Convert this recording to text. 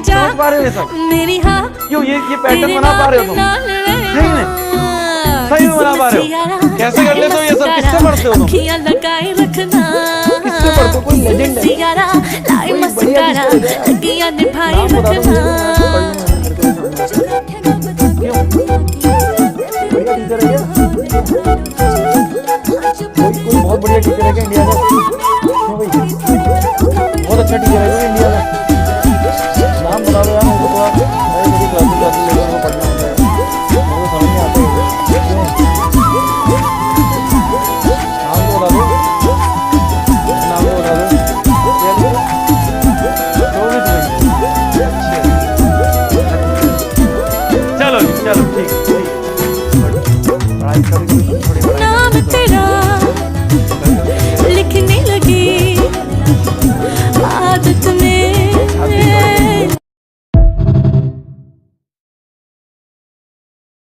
जा समझ पा रहे हो ये सब? मेरी हाँ क्यों ये पैटर्न बना पा रहे हो तुम? सही में बना पा रहे हो? कैसे कर लेते हो ये सब? किससे पढ़ते हो तुम? अखियां लगाए रखना किससे पढ़ते हो? कोई लेजेंड है? सियारा लाई कोई मस्कारा बढ़िया किससे है? अखियां निभाए नाम बता दो मुझे, रखना मैं पढ़ लूंगा, मेरे को नहीं समझ में आता। बढ़िया टीचर है क्या? कोई बहुत बढ़िया टीचर है क्या इंडिया का? क्यों भाई? बहुत अच्छा टीचर है क्या इंडिया का? नाम बता दो यार मेरे को थोड़ा। मैं मेरी क्लासेस लेकर वो पढ़ना होता है, मेरे को समझ नहीं आता है। क्यों? नाम तो बता दो, नाम तो बता दो। क्या लिखो? दोगे तुम्हें? अच्छा। चलो जी, चलो ठीक है, पढ़ाई करो।